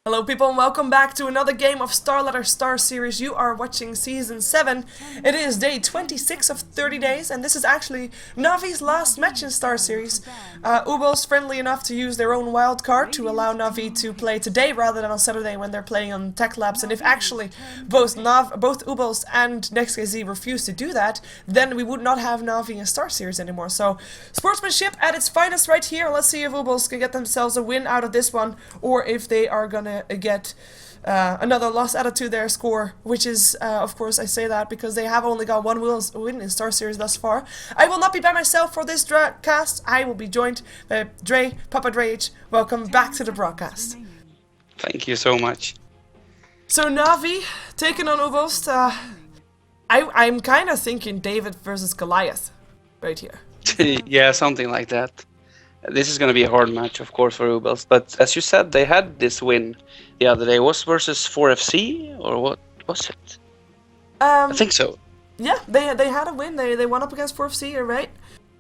Hello people and welcome back to another game of StarSeries. You are watching Season 7. It is day 26 of 30 days and this is actually Navi's last match in StarSeries. uebelst friendly enough to use their own wildcard to allow Navi to play today rather than on Saturday when they're playing on Tech Labs, and if actually both uebelst and NextKZ refuse to do that, then we would not have Navi in StarSeries anymore. So sportsmanship at its finest right here. Let's see if uebelst can get themselves a win out of this one or if they are gonna get another loss added to their score, which is, of course, I say that because they have only got one win in StarSeries thus far. I will not be by myself for this cast. I will be joined by Papa Drage. Welcome back to the broadcast. Thank you so much. So Navi taking on uebelst. I'm kind of thinking David versus Goliath right here. Yeah, something like that. This is going to be a hard match, of course, for uebelst. But as you said, they had this win the other day. Was versus 4FC or what was it? I think so. Yeah, they had a win. They won up against 4FC, right?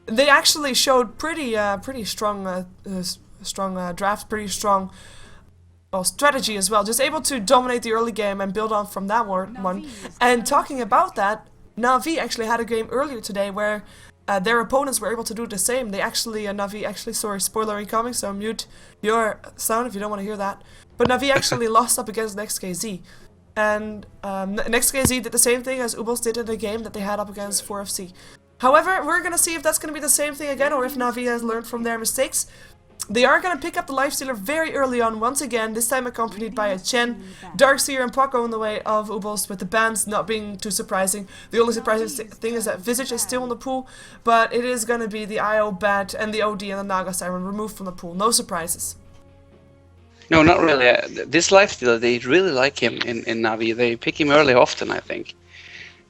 They actually showed pretty strong draft, pretty strong strategy as well. Just able to dominate the early game and build on from that one. And talking about that, Navi actually had a game earlier today where their opponents were able to do the same. They actually, Navi actually, sorry, spoiler incoming, so mute your sound if you don't want to hear that. But Navi actually lost up against NextKZ. And NextKZ did the same thing as uebelst did in the game that they had up against 4FC. However, we're going to see if that's going to be the same thing again or if Navi has learned from their mistakes. They are going to pick up the Lifestealer very early on once again, this time accompanied by a Chen, Darkseer and Poco in the way of uebelst, with the bans not being too surprising. The only surprising thing is that Visage is still in the pool, but it is going to be the IO Bat and the OD and the Naga Siren removed from the pool. No surprises. No, not really. This Lifestealer, they really like him in Navi. They pick him early often, I think.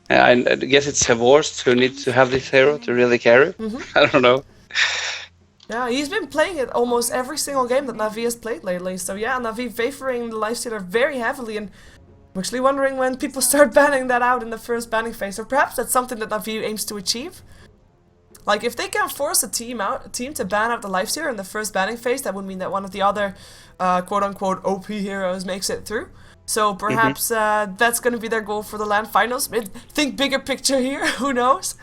I guess it's Havorst who needs to have this hero to really carry. I don't know. Yeah, he's been playing it almost every single game that Navi has played lately. So yeah, Navi favoring the Lifestealer very heavily, and I'm actually wondering when people start banning that out in the first banning phase, or perhaps that's something that Navi aims to achieve. Like, if they can force a team to ban out the Lifestealer in the first banning phase, that would mean that one of the other quote-unquote OP heroes makes it through. So perhaps that's going to be their goal for the LAN finals. Think bigger picture here, who knows?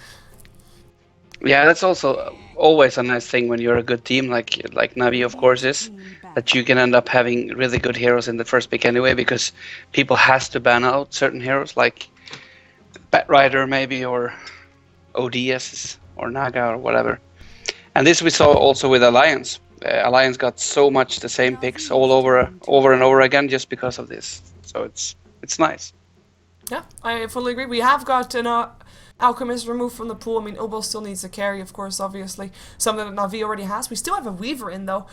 Yeah, that's also always a nice thing when you're a good team, like Navi, of course, is that you can end up having really good heroes in the first pick anyway, because people has to ban out certain heroes like Batrider maybe, or ODS or Naga or whatever. And this we saw also with Alliance. Alliance got so much the same picks all over and over again just because of this. So it's nice. Yeah, I fully agree. We have got an Alchemist removed from the pool. I mean, uebelst still needs a carry, of course, obviously. Something that Navi already has. We still have a Weaver in, though.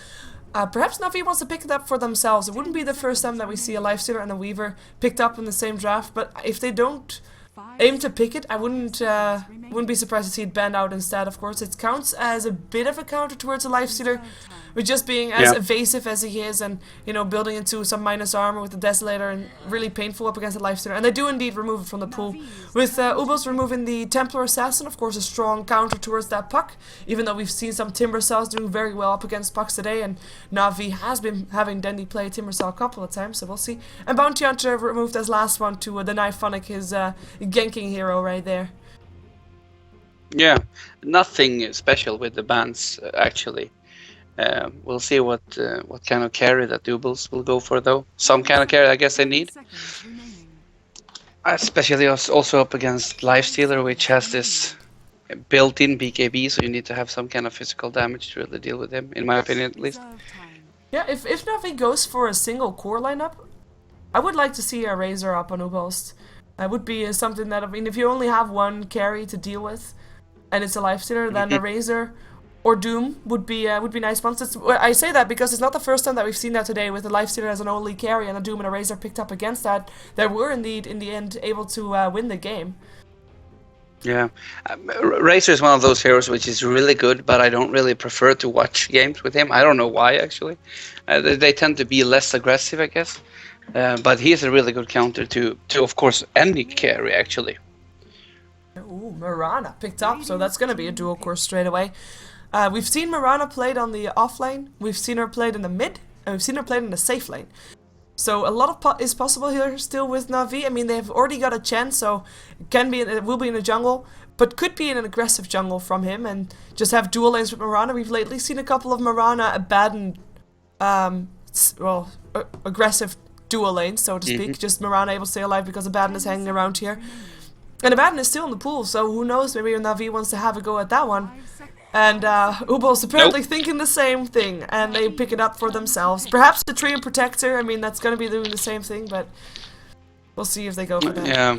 Perhaps Navi wants to pick it up for themselves. It wouldn't be the first time that we see a Lifestealer and a Weaver picked up in the same draft, but if they don't aim to pick it, I wouldn't be surprised to see it banned out instead, of course. It counts as a bit of a counter towards a Lifestealer, with just being as evasive as he is and, you know, building into some minus armor with the Desolator and really painful up against the Lifestealer. And they do indeed remove it from the pool. With uebelst removing the Templar Assassin, of course, a strong counter towards that Puck, even though we've seen some Timber Cells doing very well up against Pucks today, and Navi has been having Dendy play Timber Cell a couple of times, so we'll see. And Bounty Hunter removed as last one to deny Phonic his ganking hero right there. Yeah, nothing special with the bans, actually. We'll see what kind of carry that uebelst will go for, though. Some kind of carry, I guess they need. Especially also up against Lifestealer, which has this built-in BKB, so you need to have some kind of physical damage to really deal with him, in my opinion, at least. Yeah, if Navi goes for a single core lineup, I would like to see a Razor up on uebelst. That would be something that, I mean, if you only have one carry to deal with, and it's a Lifestealer, then a Razor or Doom would be nice ones. I say that because it's not the first time that we've seen that today with a Lifestealer as an only carry and a Doom and a Razor picked up against that. They were indeed, in the end, able to win the game. Yeah, Razor is one of those heroes which is really good, but I don't really prefer to watch games with him. I don't know why, actually. They tend to be less aggressive, I guess. But he is a really good counter to of course, any carry, actually. Ooh, Mirana picked up, so that's going to be a dual core straight away. We've seen Mirana played on the off lane, we've seen her played in the mid, and we've seen her played in the safe lane. So a lot of is possible here still with Na'Vi. I mean, they've already got a Chen, so it will be in a jungle, but could be in an aggressive jungle from him and just have dual lanes with Mirana. We've lately seen a couple of Mirana abandon, aggressive dual lanes, so to speak. Just Mirana able to stay alive because Abaddon is hanging around here. And Abaddon is still in the pool, so who knows, maybe Na'Vi wants to have a go at that one. And uebelst apparently thinking the same thing, and they pick it up for themselves. Perhaps the Tree and Protector, I mean, that's going to be doing the same thing, but we'll see if they go for that. Yeah.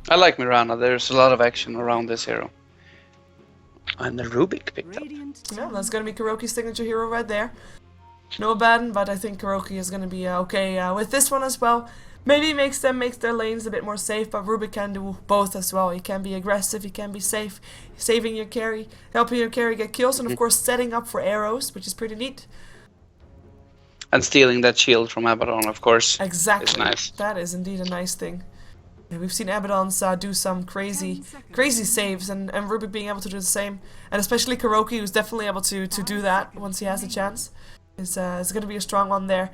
I like Mirana, there's a lot of action around this hero. And the Rubik picked up. Yeah, that's going to be Kuroki's signature hero right there. No Abaddon, but I think Kuroki is going to be okay with this one as well. Maybe makes their lanes a bit more safe, but Rubik can do both as well. He can be aggressive, he can be safe, saving your carry, helping your carry get kills, and of course setting up for arrows, which is pretty neat. And stealing that shield from Abaddon, of course. Exactly. Is nice. That is indeed a nice thing. Yeah, we've seen Abaddons do some crazy saves, and Rubik being able to do the same. And especially Kuroki, who's definitely able to do that once he has a chance. Is going to be a strong one there.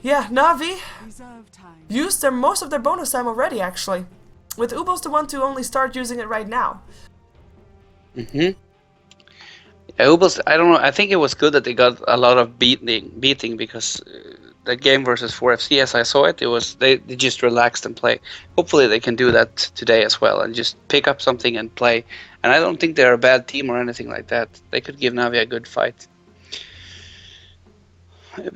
Yeah, Na'Vi used most of their bonus time already, actually. With uebelst the one to only start using it right now. Yeah, uebelst, I don't know, I think it was good that they got a lot of beating because the game versus 4FC, as I saw it, they just relaxed and play. Hopefully they can do that today as well and just pick up something and play. And I don't think they're a bad team or anything like that. They could give Na'Vi a good fight.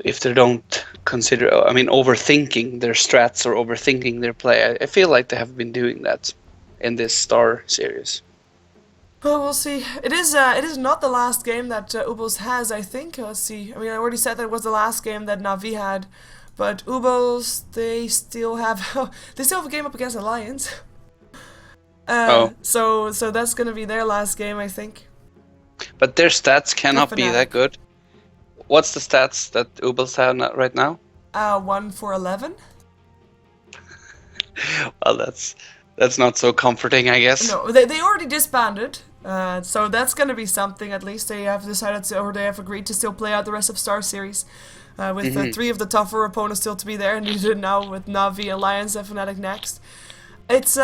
If they don't consider, I mean, overthinking their strats or overthinking their play. I feel like they have been doing that in this Star series. Well, we'll see. It is not the last game that uebelst has, I think. Let's see. I mean, I already said that it was the last game that Na'Vi had, but uebelst, they still have a game up against Alliance. So that's gonna be their last game, I think. But their stats cannot be that good. What's the stats that uebelst have right now? 1 for 11. Well, that's not so comforting, I guess. No, they already disbanded, so that's gonna be something. At least they have decided to, or they have agreed to still play out the rest of Star Series, with 3 of the tougher opponents still to be there, and you do it now with Na'Vi, Alliance, and Fnatic next. It's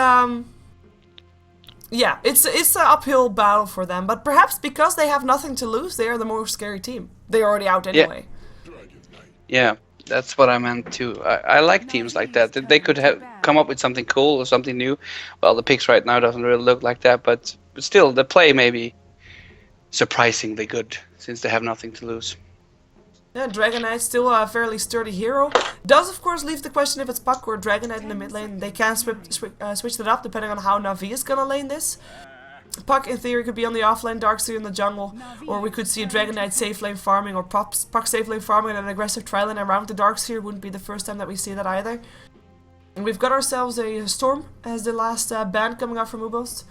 yeah, it's an uphill battle for them, but perhaps because they have nothing to lose, they are the more scary team. They're already out anyway. Yeah, that's what I meant too. I like teams like that. They could have come up with something cool or something new. Well, the picks right now doesn't really look like that, but still, the play may be surprisingly good since they have nothing to lose. Yeah, Dragon Knight's still a fairly sturdy hero. Does of course leave the question if it's Puck or Dragon Knight in the mid lane. They can switch that up depending on how Na'Vi is gonna lane this. Puck in theory could be on the offlane, Darkseer in the jungle, or we could see a Dragon Knight safe lane farming, or Puck safe lane farming and an aggressive tri-lane around the Darkseer. Wouldn't be the first time that we see that either. And we've got ourselves a Storm as the last ban coming out from uebelst.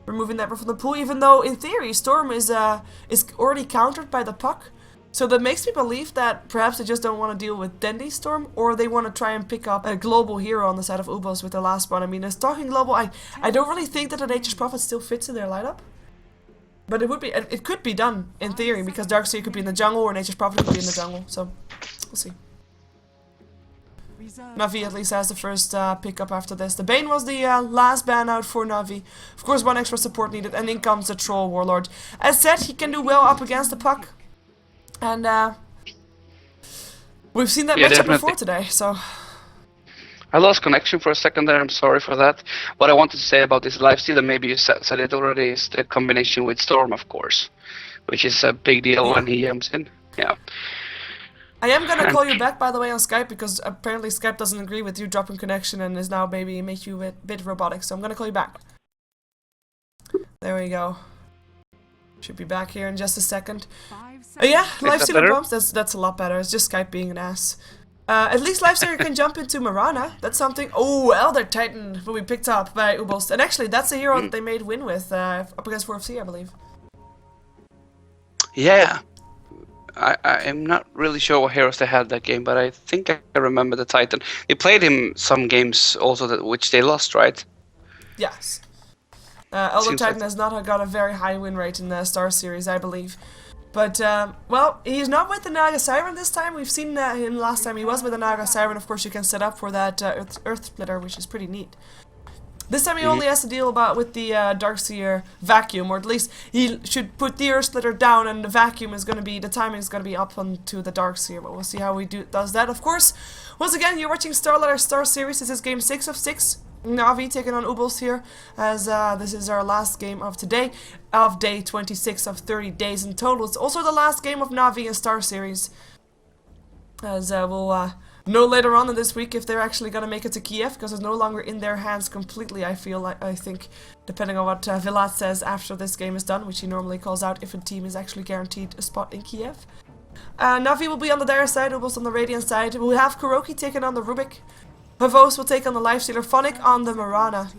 Removing that from the pool, even though in theory Storm is already countered by the Puck. So that makes me believe that perhaps they just don't want to deal with Dendy Storm, or they want to try and pick up a global hero on the side of uebelst with the last one. I mean, as talking global, I don't really think that the Nature's Prophet still fits in their lineup. But it could be done in theory, because Darkseer could be in the jungle, or Nature's Prophet could be in the jungle. So, we'll see. Na'Vi at least has the first pickup after this. The Bane was the last ban out for Na'Vi. Of course, 1 extra support needed, and in comes the Troll Warlord. As said, he can do well up against the Puck. And we've seen that matchup before today, so... I lost connection for a second there, I'm sorry for that. What I wanted to say about this lifesteal, and maybe you said it already, is the combination with Storm, of course. Which is a big deal when he jumps in. Yeah. I am gonna call you back, by the way, on Skype, because apparently Skype doesn't agree with you dropping connection and is now maybe make you a bit robotic, so I'm gonna call you back. There we go. Should be back here in just a second. Yeah, Lifestealer bumps, that's a lot better. It's just Skype being an ass. At least Lifestealer can jump into Mirana. That's something. Oh, Elder Titan will be picked up by uebelst. And actually, that's a hero that they made win with up against 4FC, I believe. Yeah. I am not really sure what heroes they had that game, but I think I remember the Titan. They played him some games also, which they lost, right? Yes. Elder Titan has not got a very high win rate in the Star Series, I believe. But, well, he's not with the Naga Siren this time. We've seen him last time. He was with the Naga Siren. Of course, you can set up for that Earth Splitter, which is pretty neat. This time he only has to deal with the Darkseer vacuum, or at least he should put the Earth Splitter down, and the vacuum is going to be, the timing is going to be up onto the Darkseer. But we'll see how he does that. Of course, once again, you're watching StarSeries. This is game 6 of 6. Na'Vi taking on uebelst here, as this is our last game of today, of day 26 of 30 days in total. It's also the last game of Na'Vi in StarSeries, as we'll know later on in this week if they're actually going to make it to Kiev, because it's no longer in their hands completely, I think, depending on what Vilat says after this game is done, which he normally calls out if a team is actually guaranteed a spot in Kiev. Na'Vi will be on the Dire side, uebelst on the Radiant side. We'll have KuroKy taking on the Rubik. Havos will take on the Lifestealer, Phonic on the Marana,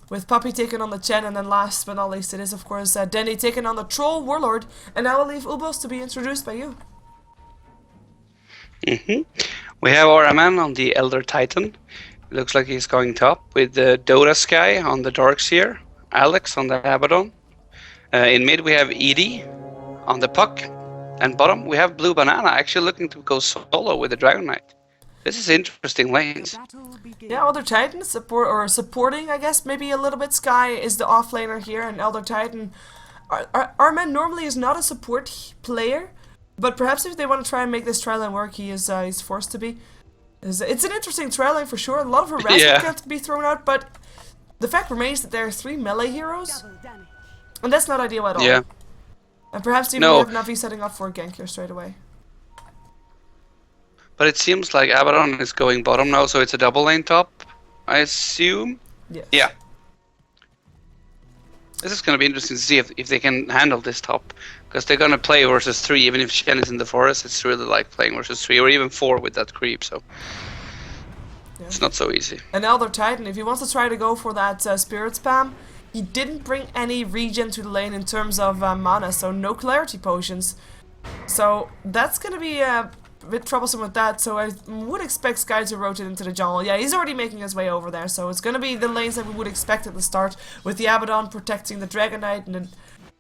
with Puppy taking on the Chen, and then last but not least it is of course Denny taking on the Troll Warlord, and I will leave uebelst to be introduced by you. We have our man on the Elder Titan. It looks like he's going top with the Dota Sky on the Darkseer, Alex on the Abaddon. In mid we have Edie on the Puck, and bottom we have Blue Banana actually looking to go solo with the Dragon Knight. This is interesting lanes. Yeah, Elder Titan supporting, I guess, maybe a little bit. Sky is the offlaner here, and Elder Titan. Our man normally is not a support player, but perhaps if they want to try and make this trial line work, he's forced to be. It's an interesting trial line for sure. A lot of harassment got to be thrown out, but the fact remains that there are 3 melee heroes, and that's not ideal at all. Yeah. And perhaps even have Na'Vi setting up for a gank here straight away. But it seems like Abaddon is going bottom now, so it's a double lane top, I assume? Yes. Yeah. This is going to be interesting to see if they can handle this top. Because they're going to play versus 3, even if Shen is in the forest, it's really like playing versus 3, or even 4 with that creep, so... Yeah. It's not so easy. And Elder Titan, if he wants to try to go for that spirit spam, he didn't bring any regen to the lane in terms of mana, so no clarity potions. So that's going to be a bit troublesome with that, so I would expect Sky to rotate into the jungle. Yeah, he's already making his way over there, so it's going to be the lanes that we would expect at the start, with the Abaddon protecting the Dragon Knight, and then,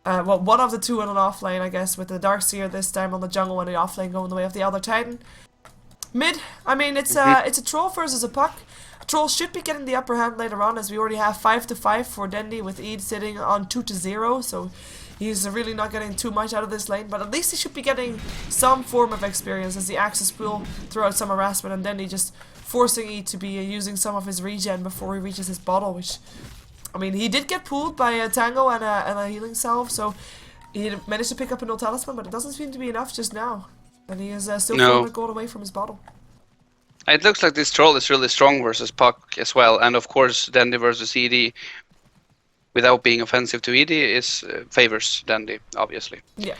well, one of the two on an off lane, I guess, with the Darkseer this time on the jungle and the off lane going the way of the Elder Titan. Mid, I mean, it's a Troll versus a Puck. Troll should be getting the upper hand later on, as we already have 5-5 for Dendi, with Eid sitting on 2-0, so he's really not getting too much out of this lane, but at least he should be getting some form of experience, as the Axis will throw out some harassment, and then he just forcing Eid to be using some of his regen before he reaches his bottle, which, I mean, he did get pulled by a Tango and a healing salve, so he managed to pick up a no talisman, but it doesn't seem to be enough just now, and he is still 400 gold away from his bottle. It looks like this Troll is really strong versus Puck as well, and of course Dendi versus Edie, without being offensive to Edie, is favors Dendi, obviously. Yeah.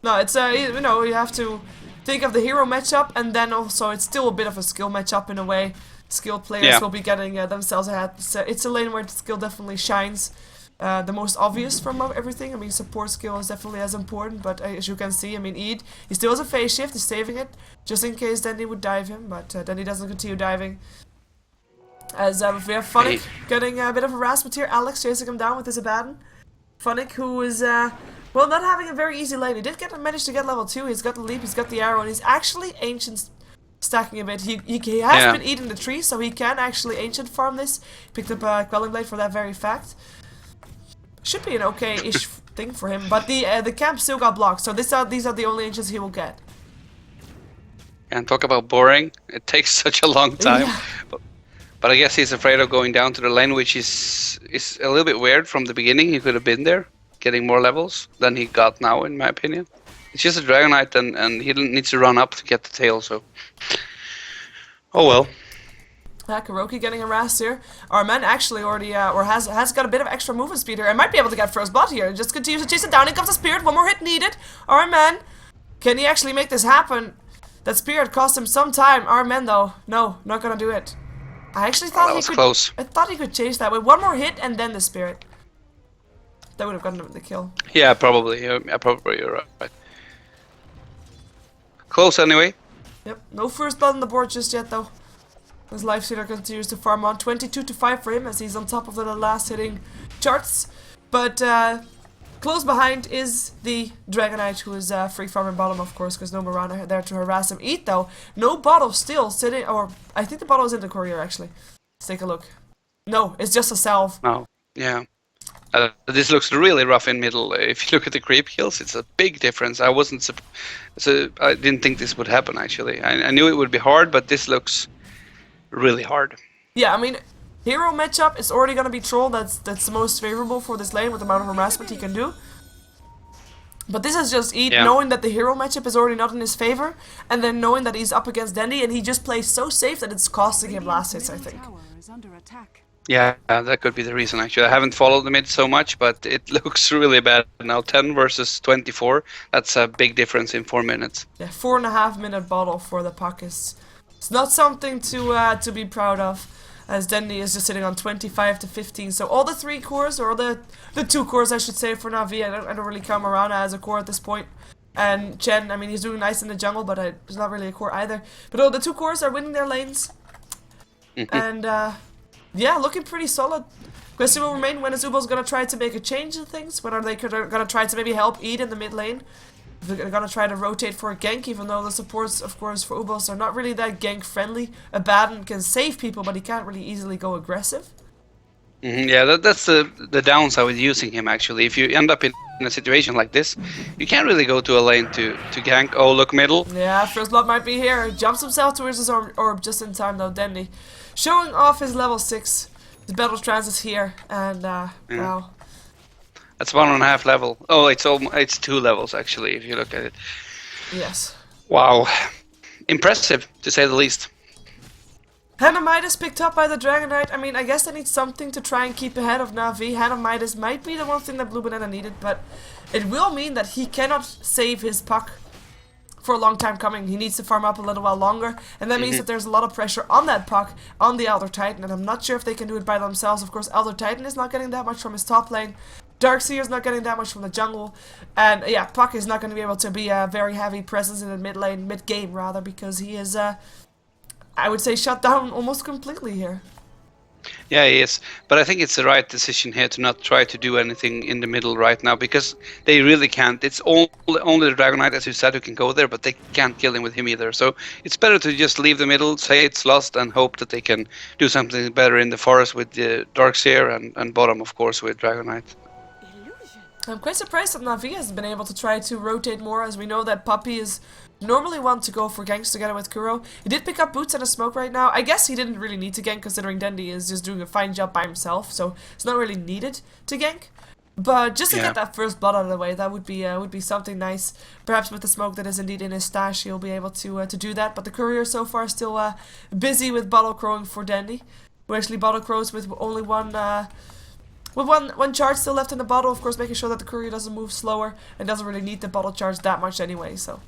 No, it's you know, you have to think of the hero matchup, and then also it's still a bit of a skill matchup in a way. Skilled players will be getting themselves ahead. So it's a lane where the skill definitely shines the most obvious from everything. I mean, support skill is definitely as important, but as you can see, I mean, Eid, he still has a phase shift, he's saving it, just in case Dendi would dive him, but Dendi doesn't continue diving. As we have Phonic getting a bit of harassment here, Alex chasing him down with his Abaddon. Phonic, who is, well, not having a very easy lane. He did manage to get level 2, he's got the leap, he's got the arrow, and he's actually Ancient stacking a bit. He has been eating the tree, so he can actually Ancient farm this. Picked up a Quelling Blade for that very fact. Should be an okay-ish thing for him, but the camp still got blocked, so these are the only Ancients he will get. And talk about boring, it takes such a long time. Yeah. But I guess he's afraid of going down to the lane, which is a little bit weird from the beginning. He could have been there, getting more levels than he got now, in my opinion. It's just a Dragon Knight, and he needs to run up to get the tail, so... Oh well. KuroKy getting harassed here. Our man actually already, or has got a bit of extra movement speed here, and might be able to get first blood here. Just continues to chase it down, in comes the Spirit, one more hit needed. Our man, can he actually make this happen? That Spirit cost him some time. Our man though, no, not gonna do it. I actually thought he could. Close. I thought he could chase that with one more hit and then the Spirit. That would have gotten him the kill. Yeah, probably. Probably you're right. Close anyway. Yep. No first blood on the board just yet though. His Lifestealer continues to farm on. 22-5 for him as he's on top of the last hitting charts. But Close behind is the Dragonite, who is free farming bottom, of course, because no Mirana there to harass him. Eat, though. No bottle still sitting, or I think the bottle is in the courier, actually. Let's take a look. No, it's just a salve. Oh, yeah. This looks really rough in middle. If you look at the creep kills, it's a big difference. I didn't think this would happen, actually. I knew it would be hard, but this looks really hard. Yeah, I mean, hero matchup is already going to be Troll. That's the most favorable for this lane with the amount of harassment he can do. But this is just Eat, knowing that the hero matchup is already not in his favor, and then knowing that he's up against Dandy, and he just plays so safe that it's costing him last hits, I think. Yeah, that could be the reason, actually. I haven't followed the mid so much, but it looks really bad now. 10 versus 24, that's a big difference in 4 minutes. Yeah, 4.5 minute bottle for the puck is... It's not something to be proud of, as Dandy is just sitting on 25 to 15. So all the 3 cores, or the 2 cores, I should say, for Na'Vi. I don't really count Mirana as a core at this point. And Chen, I mean, he's doing nice in the jungle, but he's not really a core either. But all the 2 cores are winning their lanes. And, yeah, looking pretty solid. Question will remain, when is uebelst going to try to make a change in things? When are they going to try to maybe help Eat in the mid lane? They're going to try to rotate for a gank, even though the supports, of course, for uebelst are not really that gank friendly. Abaddon can save people, but he can't really easily go aggressive. Yeah, that's the downside with using him, actually. If you end up in a situation like this, you can't really go to a lane to gank. Oh, look, middle. Yeah, first blood might be here. Jumps himself towards his orb just in time, though, Dandy. Showing off his level 6. His battle trance is here, and, wow. That's 1.5 level. Oh, it's 2 levels, actually, if you look at it. Yes. Wow. Impressive, to say the least. Midas picked up by the Dragonite. I mean, I guess they need something to try and keep ahead of Na'Vi. Midas might be the one thing that Blue Banana needed, but it will mean that he cannot save his puck for a long time coming. He needs to farm up a little while longer, and that means that there's a lot of pressure on that puck, on the Elder Titan, and I'm not sure if they can do it by themselves. Of course, Elder Titan is not getting that much from his top lane. Darkseer's not getting that much from the jungle, and yeah, Puck is not going to be able to be a very heavy presence in the mid lane, mid game rather, because he is, I would say, shut down almost completely here. Yeah, he is, but I think it's the right decision here to not try to do anything in the middle right now, because they really can't. It's only the Dragonite, as you said, who can go there, but they can't kill him with him either. So it's better to just leave the middle, say it's lost, and hope that they can do something better in the forest with the Darkseer, and bottom, of course, with Dragonite. I'm quite surprised that Na'Vi has been able to try to rotate more, as we know that Puppy is normally one to go for ganks together with Kuro. He did pick up Boots and a smoke right now. I guess he didn't really need to gank, considering Dandy is just doing a fine job by himself, so it's not really needed to gank. But just to get that first blood out of the way, that would be something nice. Perhaps with the smoke that is indeed in his stash, he'll be able to do that. But the courier so far is still busy with bottle crowing for Dandy, who actually bottle crows with only one charge still left in the bottle, of course, making sure that the courier doesn't move slower and doesn't really need the bottle charge that much anyway, so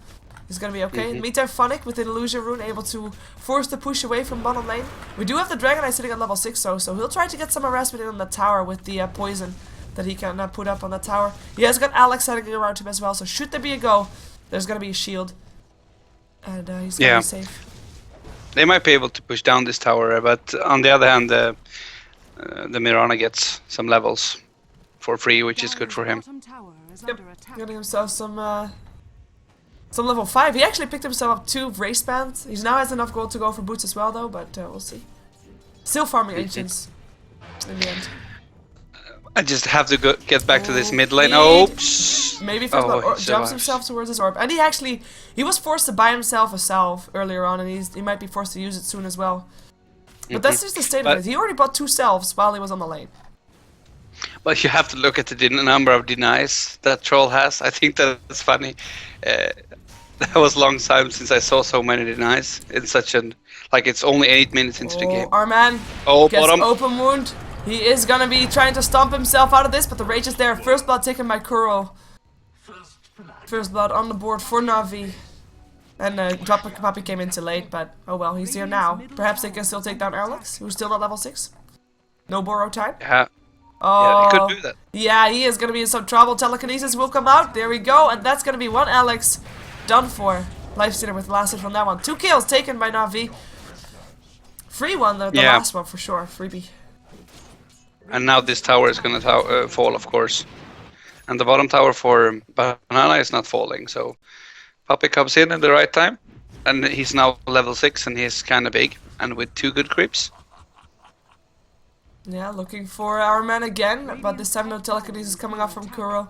he's gonna be okay. In the meantime, Phonic with an illusion rune able to force the push away from bottom lane. We do have the Dragonite sitting at level 6 though, so he'll try to get some harassment in on the tower with the poison that he can put up on the tower. He has got Alex hanging around him as well, so should there be a go, there's gonna be a shield. And he's gonna be safe. They might be able to push down this tower, but on the other hand, the Mirana gets some levels for free, which is good for him. Yep, getting himself some level 5. He actually picked himself up 2 race bands. He now has enough gold to go for boots as well, though, but we'll see. Still farming ancients in the end. I just have to get back to this mid lane. Oops! Maybe jumps himself towards his orb. And he was forced to buy himself a salve earlier on, and he might be forced to use it soon as well. But that's just the state of it. He already bought 2 salves while he was on the lane. But you have to look at the number of denies that Troll has. I think that's funny. That was a long time since I saw so many denies in such an... Like, it's only 8 minutes into the game. Our man gets open wound. He is gonna be trying to stomp himself out of this, but the rage is there. First blood taken by Kuro. First blood on the board for Na'Vi. And Puppy came in too late, but oh well, he's here now. Perhaps they can still take down Alex, who's still at level 6. No borrow time. Yeah. Oh, yeah, they could do that. Yeah, he is gonna be in some trouble. Telekinesis will come out. There we go, and that's gonna be one Alex done for. Lifestealer with last hit from that one. 2 kills taken by Na'Vi. Free one, the last one for sure. Freebie. And now this tower is gonna fall, of course. and the bottom tower for Banana is not falling. So Puppy comes in at the right time, and he's now level 6, and he's kind of big, and with 2 good creeps. Yeah, looking for our man again, but this time no telekinesis coming up from Kuro.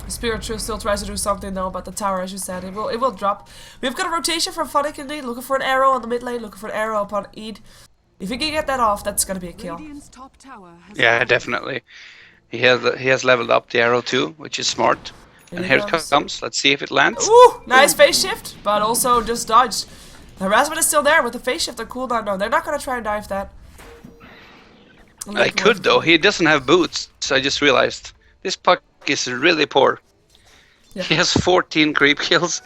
Spiritual still tries to do something though, but the tower, as you said, it will drop. We've got a rotation from Funnick indeed, looking for an arrow on the mid lane, looking for an arrow upon Eid. If he can get that off, that's gonna be a kill. Yeah, definitely. He has leveled up the arrow too, which is smart. And here it comes. Let's see if it lands. Ooh, nice phase shift, but also just dodged. The harassment is still there with the phase shift and cooldown. No, they're not gonna try and dive that. I could though. He doesn't have boots, so I just realized this puck is really poor. Yeah. He has 14 creep kills,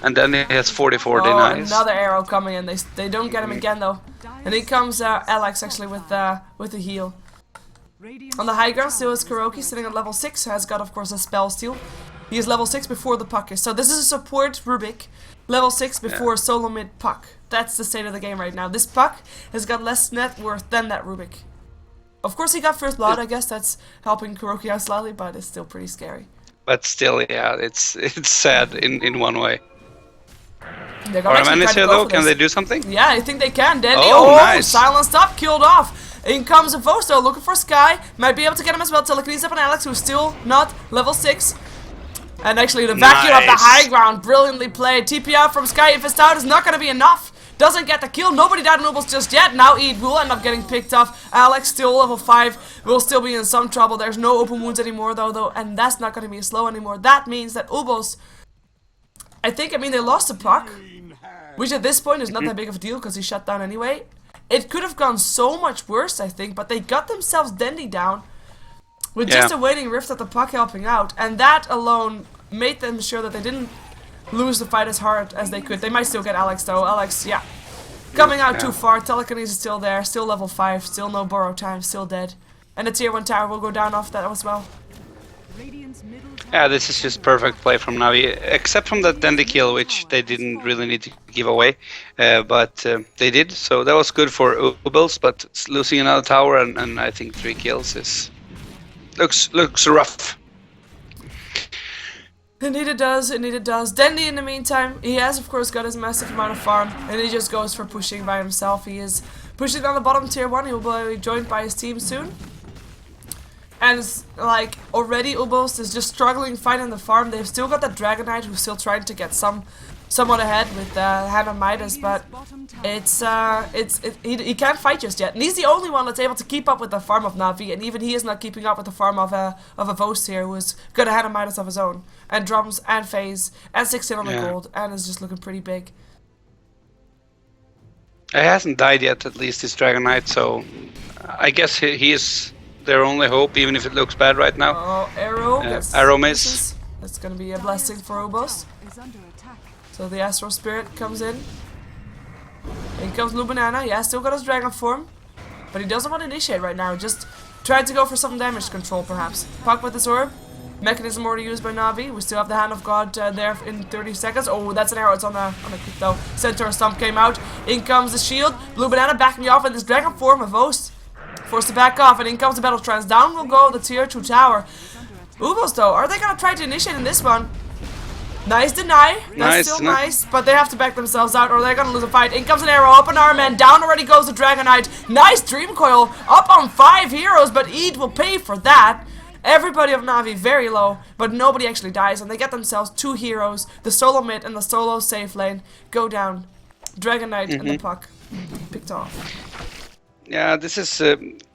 and then he has 44 denies. Another arrow coming in. They don't get him again though. And here comes Alex actually with the heal. On the high ground still is Kuroki sitting at level 6, has got of course a spell steal. He is level 6 before the puck is. So this is a support Rubik. Level 6 before solo mid puck. That's the state of the game right now. This puck has got less net worth than that Rubik. Of course he got first blood, I guess that's helping Kuroki out slightly, but it's still pretty scary. But still, yeah, it's sad in one way. Alright, is here though, can they do something? Yeah, I think they can. Dandy, nice. Silenced up, killed off. In comes a Vosto, looking for Sky. Might be able to get him as well. Telekinesis up on Alex, who's still not level 6. And actually the vacuum up the high ground, brilliantly played. TP out from Sky, if it's out, is not going to be enough. Doesn't get the kill, nobody died in uebelst just yet. Now Eid will end up getting picked off. Alex still level 5, will still be in some trouble. There's no open wounds anymore though, and that's not going to be slow anymore. That means that uebelst, I mean they lost the puck, which at this point is not that big of a deal because he shut down anyway. It could have gone so much worse, I think, but they got themselves Dendy down with just a waiting rift at the puck helping out, and that alone made them sure that they didn't lose the fight as hard as they could. They might still get Alex though. Alex, coming out too far. Telekinesis is still there, still level 5, still no borrow time, still dead. And the tier 1 tower will go down off that as well. Yeah, this is just perfect play from Navi, except from that Dandy kill, which they didn't really need to give away, but they did, so that was good for uebelst, but losing another tower and I think 3 kills is looks rough. Indeed it does, indeed it does. Dandy in the meantime, he has of course got his massive amount of farm, and he just goes for pushing by himself. He is pushing down the bottom tier 1, he will be joined by his team soon. And like already uebelst is just struggling fighting the farm. They've still got that Dragon Knight who's still trying to get somewhat ahead with Hand of Midas, but he can't fight just yet. And he's the only one that's able to keep up with the farm of Navi, and even he is not keeping up with the farm of a Vost here, who's got a Hand of Midas of his own, and drums and phase and 16 on the gold, and is just looking pretty big. He hasn't died yet, at least his Dragon Knight, so I guess he is their only hope, even if it looks bad right now. Oh, arrow. Arrow miss. That's gonna be a blessing for uebelst. So the Astral Spirit comes in. In comes Lubanana. Yeah, still got his dragon form, but he doesn't want to initiate right now. Just tried to go for some damage control, perhaps. Puck with his orb. Mechanism already used by Navi. We still have the Hand of God there in 30 seconds. Oh, that's an arrow. It's on the kick though. Centaur Stump came out. In comes the shield. Blue Banana backing me off with this dragon form of Vost. Forced to back off, and in comes the Battle Trance. Down will go the tier 2 tower. uebelst though, are they gonna try to initiate in this one? Nice deny. That's still nice, but they have to back themselves out or they're gonna lose a fight. In comes an arrow, up on our man. Down already goes the Dragon Knight. Nice Dream Coil, up on 5 heroes, but Eid will pay for that. Everybody of Navi very low, but nobody actually dies, and they get themselves 2 heroes. The solo mid and the solo safe lane go down. Dragon Knight and the puck picked off. Yeah, this is,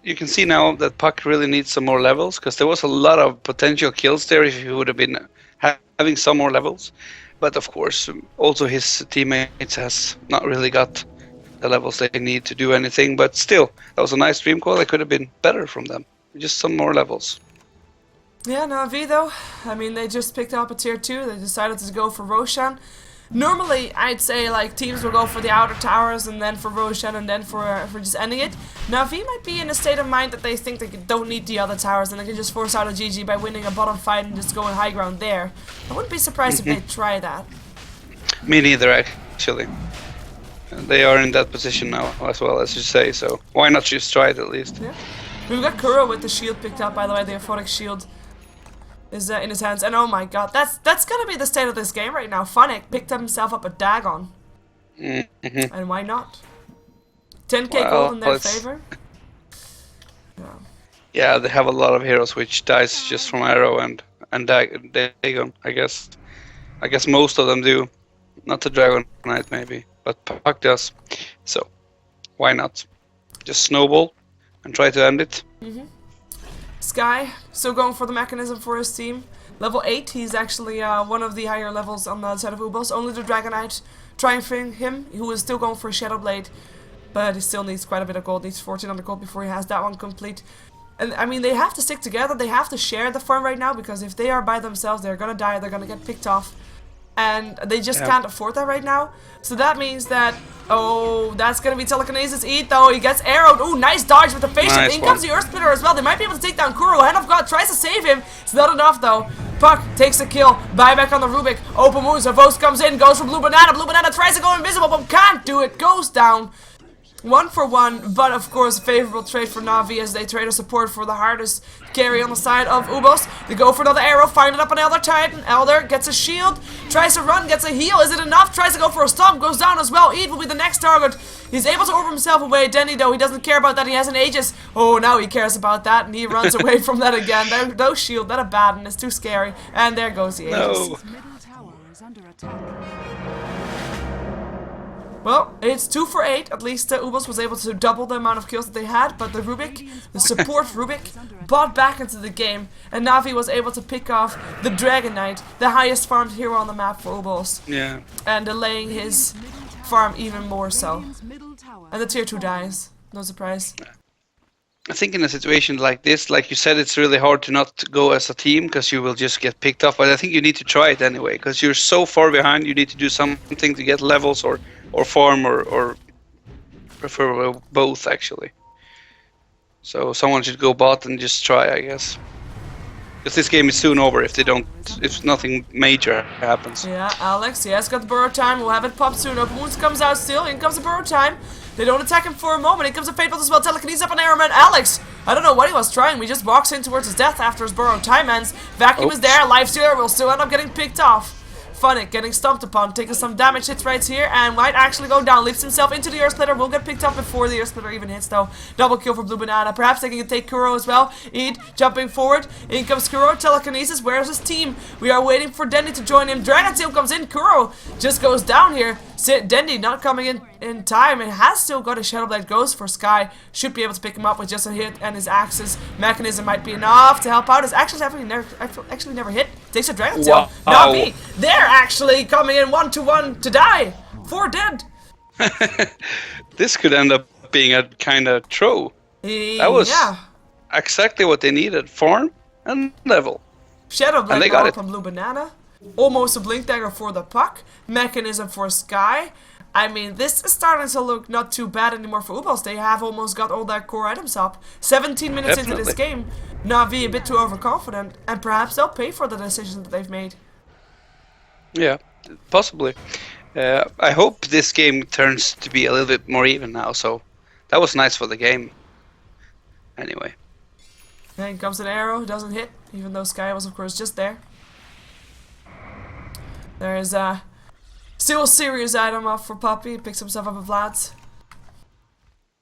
you can see now that Puck really needs some more levels, because there was a lot of potential kills there if he would have been having some more levels. But of course, also his teammates has not really got the levels they need to do anything, but still, that was a nice dream call. It could have been better from them. Just some more levels. Yeah, Navi though, I mean, they just picked up a tier 2. They decided to go for Roshan. Normally, I'd say like teams will go for the outer towers and then for Roshan and then for just ending it. Navi might be in a state of mind that they think they don't need the other towers and they can just force out a GG by winning a bottom fight and just going high ground there. I wouldn't be surprised if they try that. Me neither, actually. They are in that position now as well, as you say, so why not just try it at least? Yeah. We've got Kuro with the shield picked up, by the way, the Aphotic shield is in his hands. And oh my god, that's gonna be the state of this game right now. Funnick picked himself up a Dagon. And why not? 10k gold in their favor. Yeah, they have a lot of heroes which dies just from arrow and Dagon, I guess. I guess most of them do. Not the Dragon Knight maybe, but Puck does. So why not? Just snowball and try to end it. Sky still going for the mechanism for his team. Level 8, he's actually one of the higher levels on the other side of uebelst. Only the Dragon Knight triumphing him, who is still going for a Shadow Blade. But he still needs quite a bit of gold, needs 1400 gold before he has that one complete. And I mean, they have to stick together, they have to share the farm right now, because if they are by themselves, they're gonna die, they're gonna get picked off. And they just can't afford that right now. So that means that, oh, that's gonna be telekinesis eat though. He gets arrowed. Oh, nice dodge with the face shield. In comes the Earth Splitter as well. They might be able to take down Kuro. Hand of God tries to save him. It's not enough though. Puck takes the kill. Buyback on the Rubik. Open moves. Avos comes in. Goes for Blue Banana. Blue Banana tries to go invisible, but can't do it. Goes down. 1 for 1, but of course favorable trade for Na'Vi as they trade a support for the hardest carry on the side of uebelst. They go for another arrow, find it up on Elder Titan. Elder gets a shield, tries to run, gets a heal. Is it enough? Tries to go for a stomp, goes down as well. Eid will be the next target. He's able to orb himself away. Denny though, he doesn't care about that. He has an Aegis. Oh, now he cares about that and he runs away from that again. No shield, that a bad one. It's too scary. And there goes the Aegis. No. Well, it's 2 for 8. At least uebelst was able to double the amount of kills that they had, but the Rubik, the support Rubik, bought back into the game, and Na'Vi was able to pick off the Dragon Knight, the highest farmed hero on the map for uebelst. Yeah. And delaying his farm even more so. And the tier 2 dies. No surprise. I think in a situation like this, like you said, it's really hard to not go as a team because you will just get picked off. But I think you need to try it anyway because you're so far behind. You need to do something to get levels or farm or preferably both actually. So someone should go bot and just try, I guess. Because this game is soon over if nothing major happens. Yeah, Alex, he has got the burrow time. We'll have it pop soon. Open Wounds comes out still. In comes the burrow time. They don't attack him for a moment. In comes a Fateful as well. Telekinesis up on Arrowman. Alex, I don't know what he was trying. We just walks in towards his death after his burrow time ends. Vacuum is there. Lifestealer will still end up getting picked off. Funnick getting stomped upon, taking some damage hits right here, and might actually go down. Leaps himself into the Earth Splitter, will get picked up before the Earth Splitter even hits though. Double kill for Blue Banana, perhaps they can take Kuro as well. Eid jumping forward, in comes Kuro, telekinesis, where's his team? We are waiting for Dendy to join him. Dragon Tail comes in, Kuro just goes down here. Dendy not coming in time, and has still got a Shadow Blade, goes for Sky, should be able to pick him up with just a hit, and his Axe's mechanism might be enough to help out. His Axe's actually never hit, takes a Dragon Tail. Na'Vi, they're actually coming in 1-1 to die. 4 dead. This could end up being a kind of throw. That was exactly what they needed. Farm and level. Shadow Blade from Blue Banana. Almost a Blink Dagger for the Puck. Mechanism for Sky. I mean, this is starting to look not too bad anymore for uebelst. They have almost got all their core items up. 17 minutes into this game. Na'Vi a bit too overconfident. And perhaps they'll pay for the decisions that they've made. Yeah, possibly. I hope this game turns to be a little bit more even now. So that was nice for the game. Anyway. Then comes an arrow. Doesn't hit. Even though Sky was, of course, just there. There's still a serious item up for Puppy. Picks himself up with Vlad's.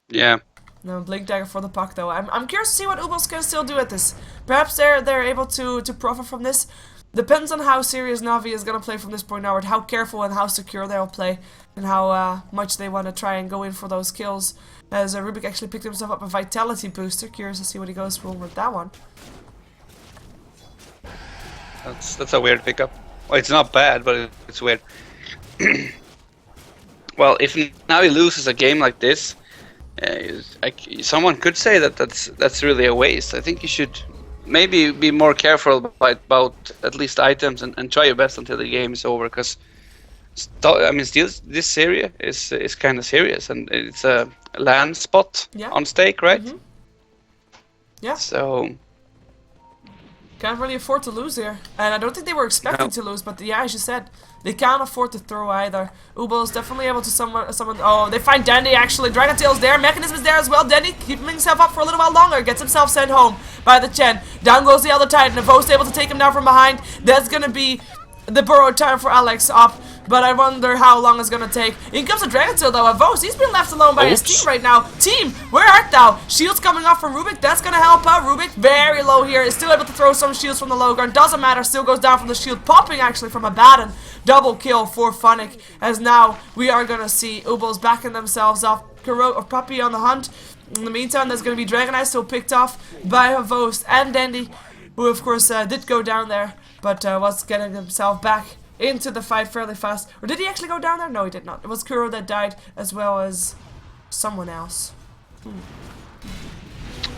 Yeah. No Blink Dagger for the Puck though. I'm curious to see what uebelst can still do at this. Perhaps they're able to profit from this. Depends on how serious Na'Vi is gonna play from this point onward. How careful and how secure they'll play, and how much they want to try and go in for those kills. As Rubik actually picked himself up a Vitality booster. Curious to see what he goes for with that one. That's a weird pickup. Well, it's not bad, but it's weird. Well, if Na'Vi loses a game like this, someone could say that that's really a waste. I think you should maybe be more careful about at least items and try your best until the game is over. Because I mean, still this area is kind of serious, and it's a land spot on stake, right? Yeah. So Can't really afford to lose here. And I don't think they were expecting to lose, but yeah, as you said, they can't afford to throw either. uebelst definitely able to summon. Oh, they find Dandy actually. Dragon Tail's there. Mechanism is there as well. Dandy keeping himself up for a little while longer. Gets himself sent home by the Chen. Down goes the other Titan. uebelst able to take him down from behind. That's gonna be the burrow time for Alex up. But I wonder how long it's gonna take. In comes the Dragon Tail though. uebelst, he's been left alone by his team right now. Team, where art thou? Shields coming off from Rubik. That's gonna help out. Rubik very low here. Is still able to throw some shields from the low ground. Doesn't matter. Still goes down from the shield. Popping actually from a baton. Double kill for Funnick. As now we are gonna see uebelst backing themselves off. Kuro or Puppy on the hunt. In the meantime, there's gonna be Dragonite still picked off by uebelst and Dandy, who of course did go down there, but was getting himself back into the fight fairly fast. Or did he actually go down there? No, he did not. It was Kuro that died, as well as someone else.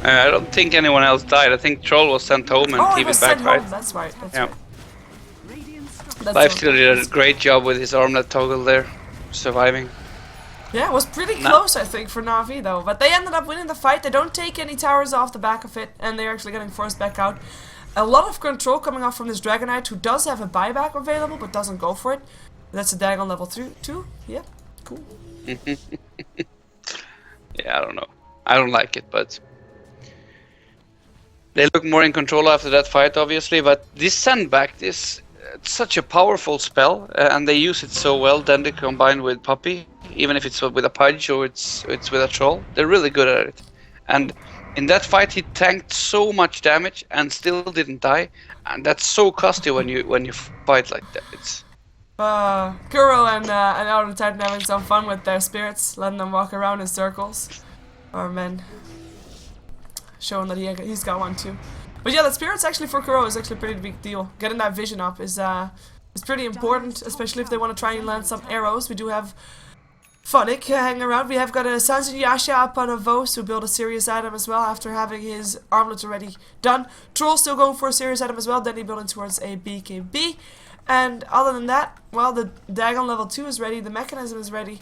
I don't think anyone else died. I think Troll was sent home and he was back, right? That's right. That's yeah. right. Lifesteal did a great job with his armlet toggle there, surviving. Yeah, it was pretty close, I think, for Na'Vi though. But they ended up winning the fight. They don't take any towers off the back of it, and they're actually getting forced back out. A lot of control coming off from this Dragonite, who does have a buyback available, but doesn't go for it. That's a Dagon level 2. Yeah, cool. Yeah, I don't know. I don't like it, but they look more in control after that fight, obviously. But this sandback, it's such a powerful spell, and they use it so well. Then they combine with Puppy, even if it's with a Pudge or it's with a Troll. They're really good at it, and in that fight, he tanked so much damage and still didn't die, and that's so costly when you fight like that. It's Kuro and Elder Titan having some fun with their spirits, letting them walk around in circles, or men, showing that he's got one too. But yeah, the spirits actually for Kuro is actually a pretty big deal. Getting that vision up is pretty important, especially if they want to try and land some arrows. We do have Funnick hanging around. We have got a Sanzin Yasha up on uebelst, who built a serious item as well after having his armlet already done. Troll still going for a serious item as well, then he building towards a BKB. And other than that, well, the Dagon level 2 is ready, the mechanism is ready.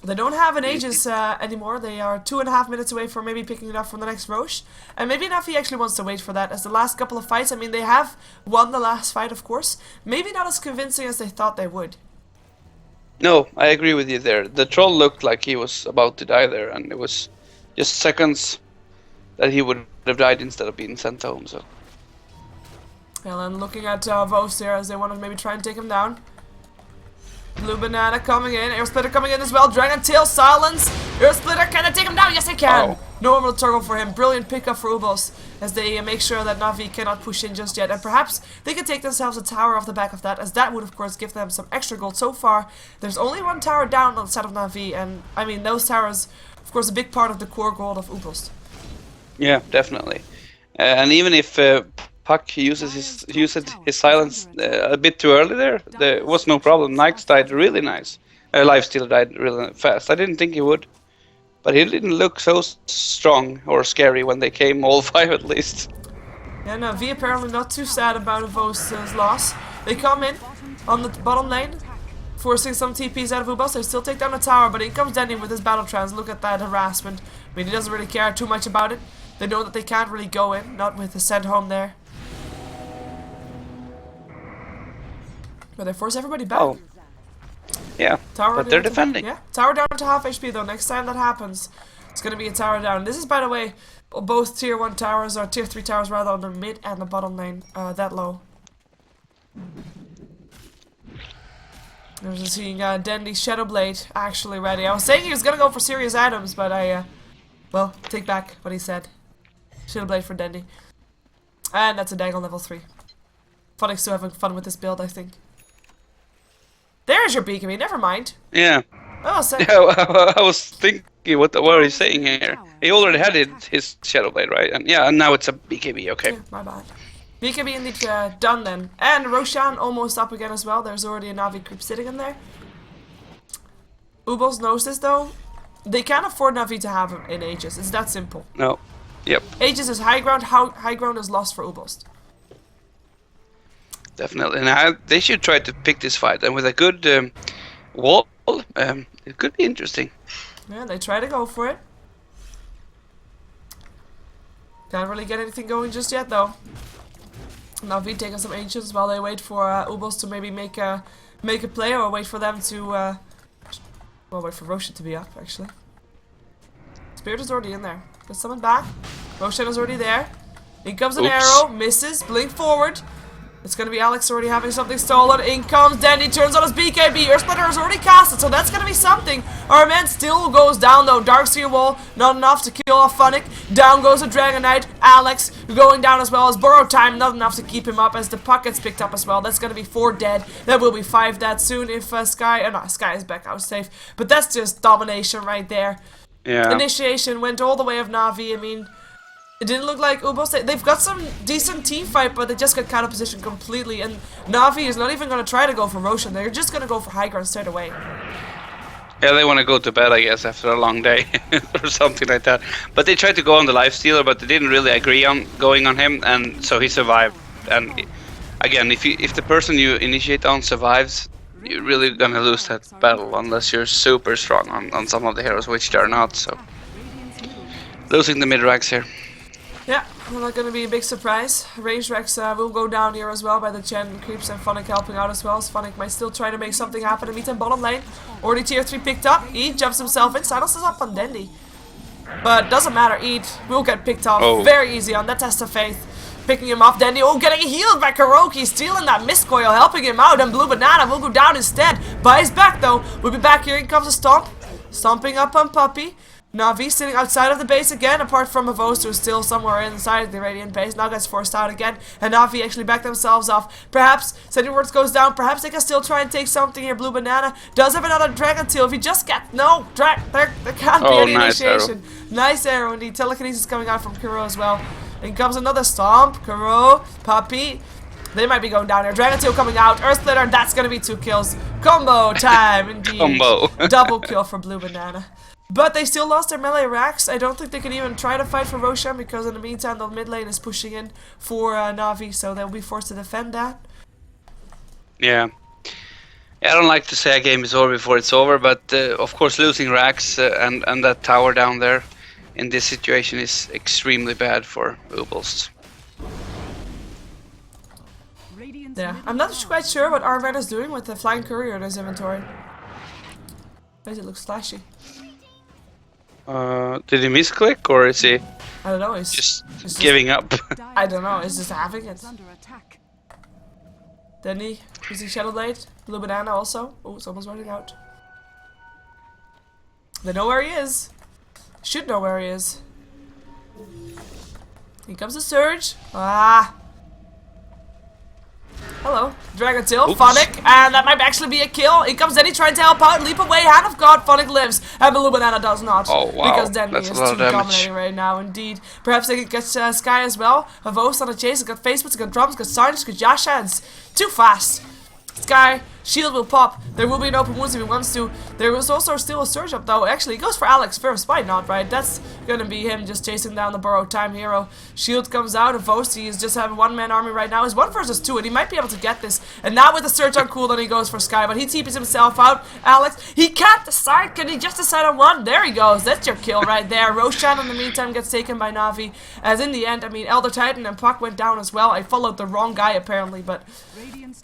They don't have an Aegis anymore. They are 2.5 minutes away from maybe picking it up from the next Roche. And maybe Na'Vi actually wants to wait for that, as the last couple of fights, I mean, they have won the last fight, of course. Maybe not as convincing as they thought they would. No, I agree with you there. The Troll looked like he was about to die there, and it was just seconds that he would have died instead of being sent home. So. Well, and looking at uebelst here as they want to maybe try and take him down. Blue Banana coming in, Air Splitter coming in as well, Dragon Tail, Silence, Air Splitter, can they take him down? Yes they can! Oh. Normal turtle for him, brilliant pickup for uebelst as they make sure that Na'Vi cannot push in just yet, and perhaps they could take themselves a tower off the back of that, as that would of course give them some extra gold. So far, there's only one tower down on the side of Na'Vi, and I mean those towers, of course, a big part of the core gold of uebelst. Yeah, definitely. And even if Puck uses his silence a bit too early there was no problem. Nyx died really nice. Lifesteal died really fast. I didn't think he would, but he didn't look so strong or scary when they came, all 5 at least. Yeah, no, V apparently not too sad about uebelst's loss. They come in on the bottom lane, forcing some TPs out of uebelst. They still take down the tower, but in comes Denny with his battle trans. Look at that harassment. I mean, he doesn't really care too much about it. They know that they can't really go in, not with the send home there. But they force everybody back. Oh. Yeah, tower but they're defending. Yeah, tower down to half HP though. Next time that happens, it's going to be a tower down. This is, by the way, both tier 1 towers, or tier 3 towers rather, on the mid and the bottom lane, that low. There's seeing Dandy Shadowblade actually ready. I was saying he was going to go for serious items, but well, take back what he said. Shadowblade for Dandy. And that's a Dagon level 3. Funnick's still having fun with this build, I think. There's your BKB, never mind. Yeah. Oh, yeah, I was thinking, what are you saying here? He already had his Shadowblade, right? And yeah, and now it's a BKB, okay. Yeah, my bad. BKB indeed done then. And Roshan almost up again as well. There's already a Na'Vi creep sitting in there. uebelst knows this though. They can't afford Na'Vi to have him in Aegis. It's that simple. No. Yep. Aegis is high ground. High ground is lost for uebelst. Definitely. Now they should try to pick this fight, and with a good wall, it could be interesting. Yeah, they try to go for it. Can't really get anything going just yet, though. Navi taking some ancients while they wait for uebelst to maybe make a play, or wait for them to well, wait for Roshan to be up actually. Spirit is already in there. Get someone back. Roshan is already there. In comes an arrow, misses, blink forward. It's gonna be Alex already having something stolen. In comes Dandy, turns on his BKB. Earthsplitter is already casted, so that's gonna be something. Our man still goes down though. Darkseer wall, not enough to kill off Funnick. Down goes a Dragon Knight. Alex going down as well as Burrow Time, not enough to keep him up as the puck gets picked up as well. That's gonna be 4 dead. There will be 5 dead soon if Sky, no, Sky is back out safe. But that's just domination right there. Yeah. Initiation went all the way of Navi. I mean, it didn't look like uebelst. They've got some decent team fight, but they just got counter position completely. And Navi is not even going to try to go for Roshan. They're just going to go for high ground straight away. Yeah, they want to go to bed, I guess, after a long day or something like that. But they tried to go on the lifestealer, but they didn't really agree on going on him, and so he survived. And again, if the person you initiate on survives, you're really gonna lose that battle unless you're super strong on some of the heroes, which they're not. So losing the mid racks here. Yeah, well, not going to be a big surprise. Range Rex will go down here as well by the Chen creeps, and Funnick helping out as well. So Funnick might still try to make something happen and meet him bottom lane. Already tier 3 picked up. Eid jumps himself in. Silences up on Dandy. But doesn't matter. Eid will get picked off very easy on that test of faith. Picking him off. Dandy, getting healed by Kuroki. Stealing that mist coil, helping him out. And Blue Banana will go down instead. Buys back though. We'll be back here. Here comes a stomp. Stomping up on Puppy. Navi sitting outside of the base again, apart from uebelst, who's still somewhere inside the Radiant base. Now gets forced out again, and Navi actually back themselves off. Perhaps Sending Words goes down. Perhaps they can still try and take something here. Blue Banana does have another Dragon Tail. If he just gets there can't be any initiation. Nice arrow indeed. Telekinesis coming out from Kuro as well. In comes another stomp. Kuro, Puppy. They might be going down here. Dragon Tail coming out. Earthsplitter, that's gonna be 2 kills. Combo time indeed. Combo. Double kill for Blue Banana. But they still lost their melee racks. I don't think they can even try to fight for Roshan, because in the meantime the mid lane is pushing in for Navi, so they'll be forced to defend that. Yeah. I don't like to say a game is over before it's over, but of course losing racks and that tower down there in this situation is extremely bad for uebelst. Yeah, I'm not quite sure what Arman is doing with the Flying Courier in his inventory. But it looks flashy. Did he misclick, or is he I don't know, he's just giving up? I don't know, he's just having it. Danny using Shadow Blade. Blue Banana also. Oh, it's almost running out. They know where he is. Should know where he is. Here comes the Surge. Ah! Hello, Dragon Tail, Funnick, and that might actually be a kill. Here comes Danny trying to help out, leap away, Hand of God, Funnick lives, and Blue Banana does not. Oh wow, because Danny is too damage. dominating right now, indeed. Perhaps they could get Sky as well. uebelst on a chase, it's got Facebooks, it's got Drums, it's got Sarge, it's got Yasha, and it's too fast. Sky, shield will pop. There will be an open wounds if he wants to. There was also still a surge up though. Actually, he goes for Alex first. Why not, right? That's gonna be him just chasing down the Burrow Time hero. Shield comes out. uebelst, he is just having 1-man army right now. He's 1 versus 2, and he might be able to get this. And now with the surge on cooldown, he goes for Sky, but he TPs himself out. Alex, he can't decide. Can he just decide on one? There he goes. That's your kill right there. Roshan in the meantime gets taken by Navi. As in the end, I mean, Elder Titan and Puck went down as well. I followed the wrong guy apparently, but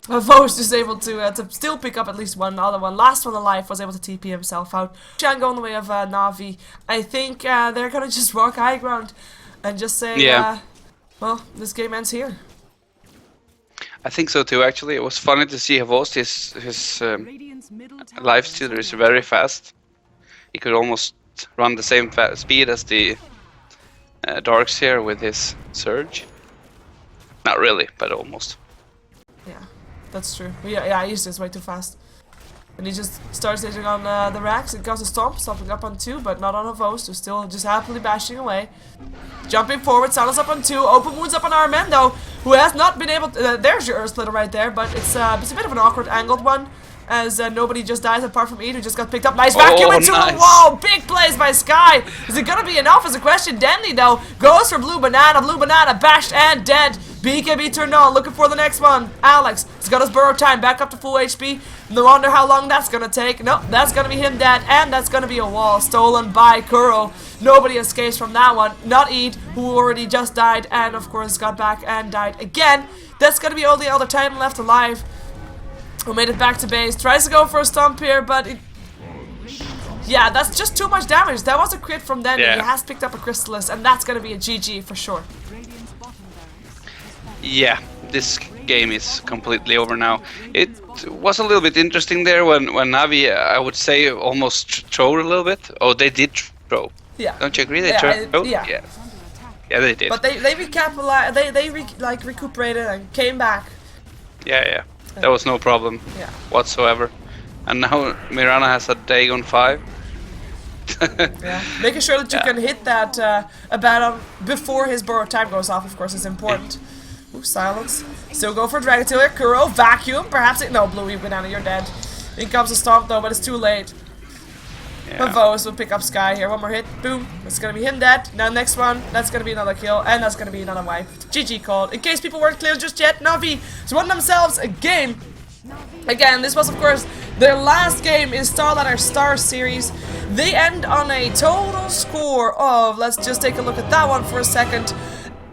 uebelst is able to still pick up at least one other one. Last one alive was able to TP himself out. Roshan going the way of Navi. I think they're gonna just walk high ground and just say, well, this game ends here. I think so too. Actually, it was funny to see uebelst. His lifestealer is very fast. He could almost run the same speed as the Darkseer with his surge. Not really, but almost. Yeah, that's true. But yeah, he's just way too fast. And he just starts hitting on the racks. It goes a stomp, stomping up on 2, but not on uebelst, who's still just happily bashing away. Jumping forward, Silence up on 2, open wounds up on Armando, who has not been able to... there's your Earthsplitter right there, but it's a bit of an awkward angled one, as nobody just dies apart from Eid, who just got picked up. Nice vacuum into the wall! Big plays by Sky! Is it gonna be enough is a question. Denley, though, goes for Blue Banana. Blue Banana bashed and dead. BKB turned on, looking for the next one. Alex has got his burrow time back up to full HP. No wonder how long that's gonna take. Nope, that's gonna be him dead, and that's gonna be a wall stolen by Kuro. Nobody escapes from that one. Not Eid, who already just died, and of course got back and died again. That's gonna be all the other Titan left alive, who made it back to base. Tries to go for a stomp here, but yeah, that's just too much damage. That was a crit from then. Yeah. He has picked up a Crystallis, and that's gonna be a GG for sure. Yeah, this game is completely over now. It was a little bit interesting there when Navi, I would say, almost threw a little bit. Oh, they did throw. Yeah. Don't you agree? They Yeah, threw? yeah. Yeah, they did. But they recapitalized. They recuperated and came back. Yeah. That was no problem whatsoever. And now Mirana has a Dagon 5. Yeah, making sure that you can hit that Abaddon before his burrow time goes off, of course, is important. Ooh, silence. Still go for Dragon Tail here. Kuro, vacuum. Perhaps it. No, Bluey, banana, you're dead. In comes a stomp though, but it's too late. Pavos will pick up Sky here. One more hit. Boom. That's gonna be him dead. Now, next one. That's gonna be another kill. And that's gonna be another wipe. GG called. In case people weren't clear just yet, Navi has won themselves a game. Again, this was, of course, their last game in Starladder Star Series. They end on a total score of, let's just take a look at that one for a second,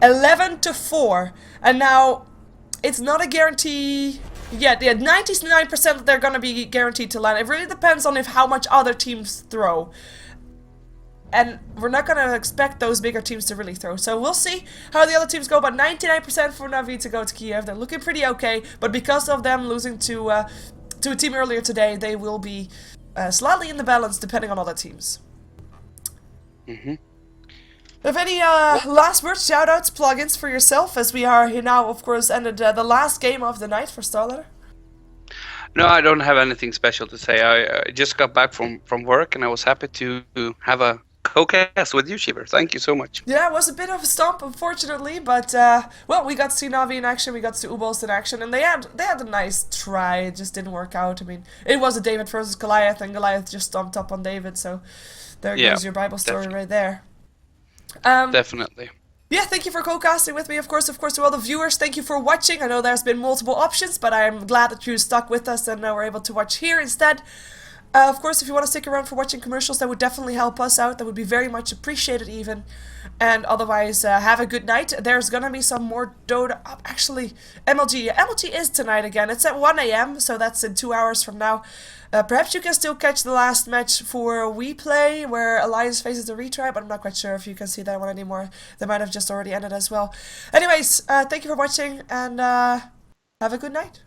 11-4. And now, it's not a guarantee yet. Yeah, 99% that they're going to be guaranteed to land. It really depends on how much other teams throw. And we're not going to expect those bigger teams to really throw. So we'll see how the other teams go. But 99% for Navi to go to Kiev. They're looking pretty okay. But because of them losing to a team earlier today, they will be slightly in the balance depending on other teams. Have any last words, shoutouts, plugins for yourself, as we are here now, of course, ended the last game of the night for Starladder? No, I don't have anything special to say. I just got back from work, and I was happy to have a co-cast with you, Shiver. Thank you so much. Yeah, it was a bit of a stomp, unfortunately, but well, we got to see Navi in action, we got to see uebelst in action, and they had a nice try. It just didn't work out. I mean, it was a David versus Goliath, and Goliath just stomped up on David, so there goes your Bible story right there. Definitely. Yeah, thank you for co-casting with me, of course, to all the viewers. Thank you for watching. I know there's been multiple options, but I'm glad that you stuck with us and were able to watch here instead. Of course, if you want to stick around for watching commercials, that would definitely help us out. That would be very much appreciated even. And otherwise, have a good night. There's going to be some more Dota. Actually, MLG. MLG is tonight again. It's at 1 AM, so that's in 2 hours from now. Perhaps you can still catch the last match for We Play, where Alliance faces the retry, but I'm not quite sure if you can see that one anymore. They might have just already ended as well. Anyways, thank you for watching, and have a good night.